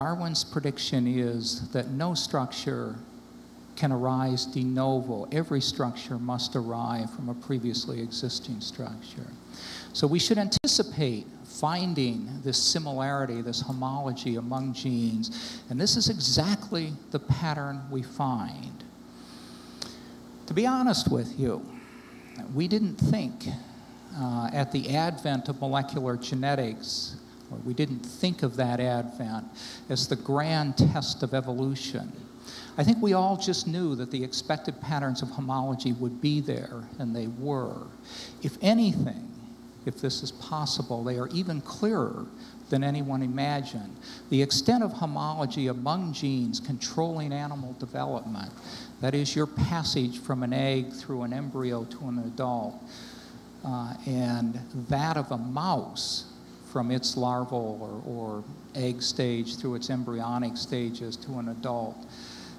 Darwin's prediction is that no structure can arise de novo. Every structure must arrive from a previously existing structure. So we should anticipate finding this similarity, this homology among genes, and this is exactly the pattern we find. To be honest with you, we didn't think at the advent of molecular genetics, or we didn't think of that advent as the grand test of evolution. I think we all just knew that the expected patterns of homology would be there, and they were. If anything, if this is possible, they are even clearer than anyone imagined. The extent of homology among genes controlling animal development, that is your passage from an egg through an embryo to an adult, and that of a mouse from its larval or egg stage through its embryonic stages to an adult,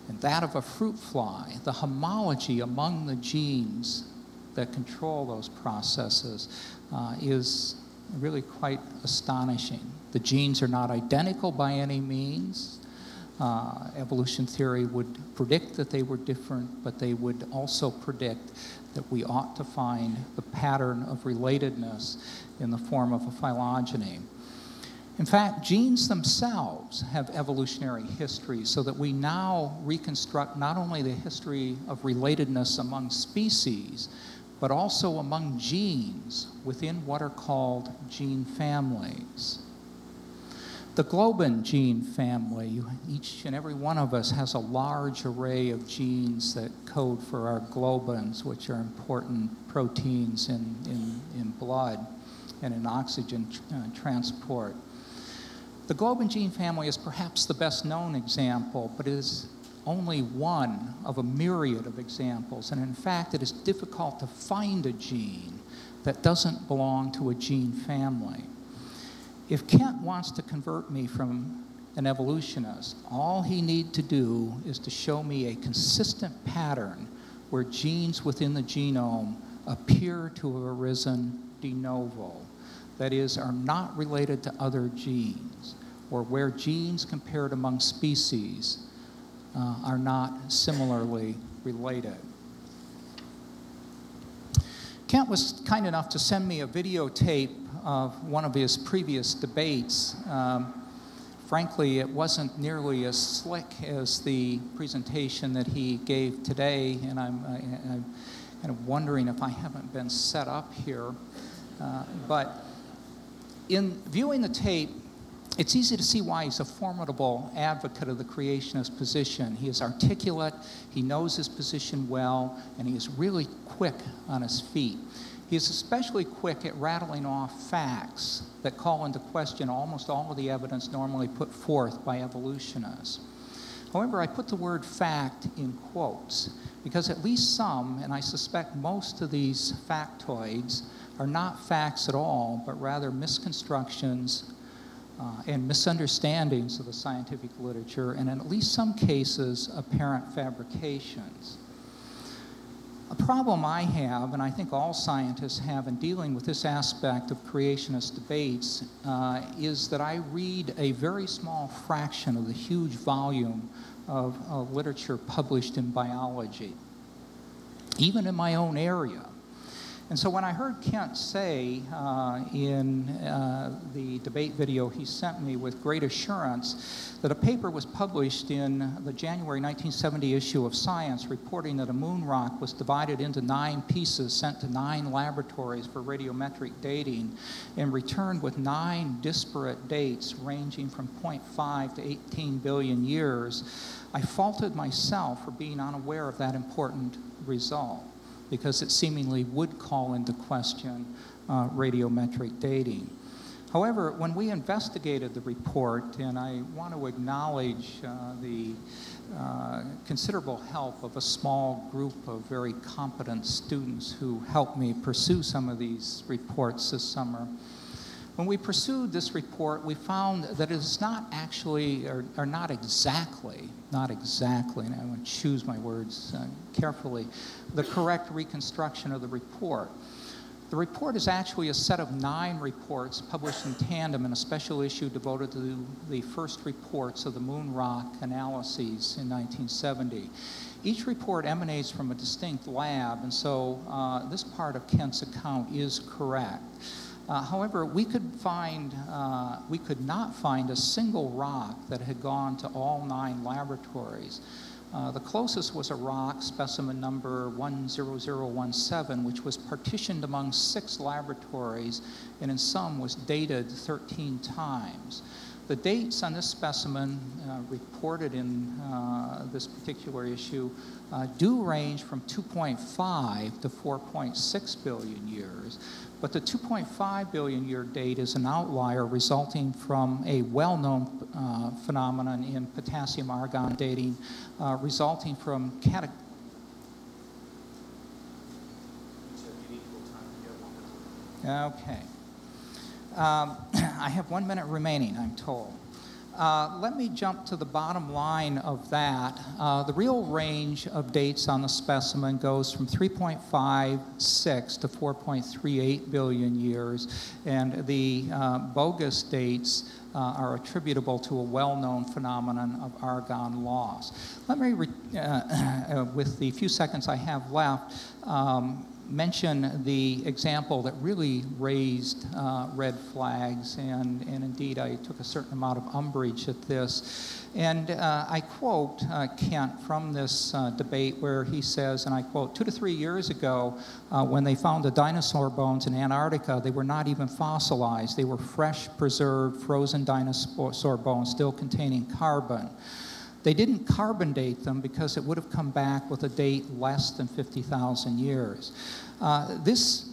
and that of a fruit fly, the homology among the genes that control those processes is really quite astonishing. The genes are not identical by any means. Evolution theory would predict that they were different, but they would also predict that we ought to find the pattern of relatedness in the form of a phylogeny. In fact, genes themselves have evolutionary history, so that we now reconstruct not only the history of relatedness among species, but also among genes within what are called gene families. The globin gene family, each and every one of us has a large array of genes that code for our globins, which are important proteins in blood and in oxygen transport. The globin gene family is perhaps the best known example, but it is only one of a myriad of examples. And in fact, it is difficult to find a gene that doesn't belong to a gene family. If Kent wants to convert me from an evolutionist, all he needs to do is to show me a consistent pattern where genes within the genome appear to have arisen de novo. That is, are not related to other genes, or where genes compared among species are not similarly related. Kent was kind enough to send me a videotape of one of his previous debates. Frankly, it wasn't nearly as slick as the presentation that he gave today, and I'm kind of wondering if I haven't been set up here. But in viewing the tape, it's easy to see why he's a formidable advocate of the creationist position. He is articulate, he knows his position well, and he is really quick on his feet. He is especially quick at rattling off facts that call into question almost all of the evidence normally put forth by evolutionists. However, I put the word fact in quotes because at least some, and I suspect most of these factoids, are not facts at all, but rather misconstructions and misunderstandings of the scientific literature, and in at least some cases, apparent fabrications. A problem I have, and I think all scientists have in dealing with this aspect of creationist debates, is that I read a very small fraction of the huge volume of literature published in biology, even in my own area. And so when I heard Kent say in the debate video he sent me with great assurance that a paper was published in the January 1970 issue of Science reporting that a moon rock was divided into 9 pieces sent to 9 laboratories for radiometric dating and returned with 9 disparate dates ranging from 0.5 to 18 billion years, I faulted myself for being unaware of that important result, because it seemingly would call into question radiometric dating. However, when we investigated the report, and I want to acknowledge the considerable help of a small group of very competent students who helped me pursue some of these reports this summer. When we pursued this report, we found that it is not actually, or not exactly, and I want to choose my words carefully, the correct reconstruction of the report. The report is actually a set of 9 reports published in tandem in a special issue devoted to the first reports of the moon rock analyses in 1970. Each report emanates from a distinct lab, and so this part of Kent's account is correct. However, we could not find a single rock that had gone to all 9 laboratories. The closest was a rock, specimen number 10017, which was partitioned among 6 laboratories and in some was dated 13 times. The dates on this specimen reported in this particular issue do range from 2.5 to 4.6 billion years. But the 2.5 billion year date is an outlier resulting from a well-known phenomenon in potassium-argon dating resulting from Okay. I have 1 minute remaining, I'm told. Let me jump to the bottom line of that. The real range of dates on the specimen goes from 3.56 to 4.38 billion years, and the bogus dates are attributable to a well-known phenomenon of argon loss. Let me, with the few seconds I have left, mention the example that really raised red flags, and indeed I took a certain amount of umbrage at this. And I quote Kent from this debate where he says, and I quote, 2 to 3 years ago, when they found the dinosaur bones in Antarctica, they were not even fossilized. They were fresh, preserved, frozen dinosaur bones still containing carbon. They didn't carbon date them because it would have come back with a date less than 50,000 years. This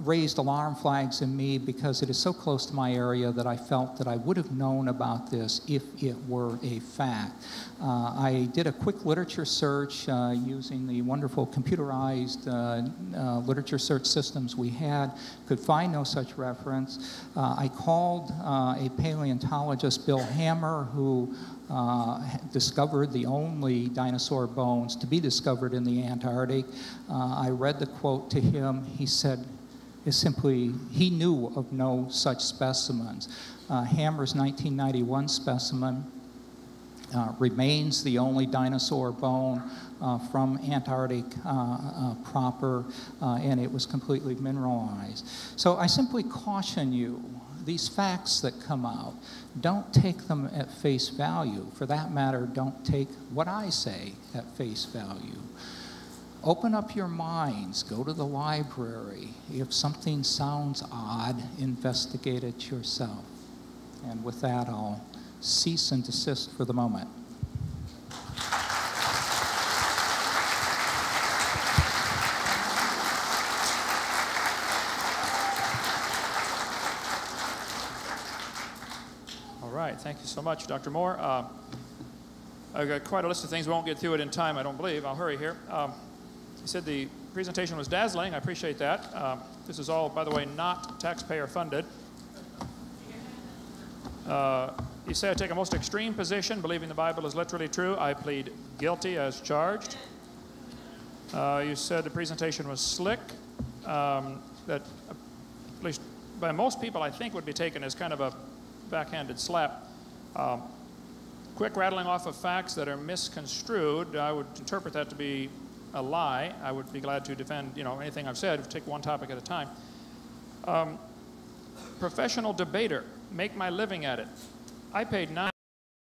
raised alarm flags in me because it is so close to my area that I felt that I would have known about this if it were a fact. I did a quick literature search using the wonderful computerized literature search systems we had, could find no such reference. I called a paleontologist, Bill Hammer, who discovered the only dinosaur bones to be discovered in the Antarctic. I read the quote to him. He said, he knew of no such specimens. Hammer's 1991 specimen remains the only dinosaur bone from Antarctic proper, and it was completely mineralized. So I simply caution you, these facts that come out, don't take them at face value. For that matter, don't take what I say at face value. Open up your minds, go to the library. If something sounds odd, investigate it yourself. And with that, I'll cease and desist for the moment. Thank you so much, Dr. Moore. I've got quite a list of things. We won't get through it in time, I don't believe. I'll hurry here. You said the presentation was dazzling. I appreciate that. This is all, by the way, not taxpayer funded. You say I take a most extreme position, believing the Bible is literally true. I plead guilty as charged. You said the presentation was slick. That, at least by most people, I think would be taken as kind of a backhanded slap. Quick rattling off of facts that are misconstrued, I would interpret that to be a lie. I would be glad to defend, anything I've said. Take one topic at a time. Professional debater, make my living at it. I paid $9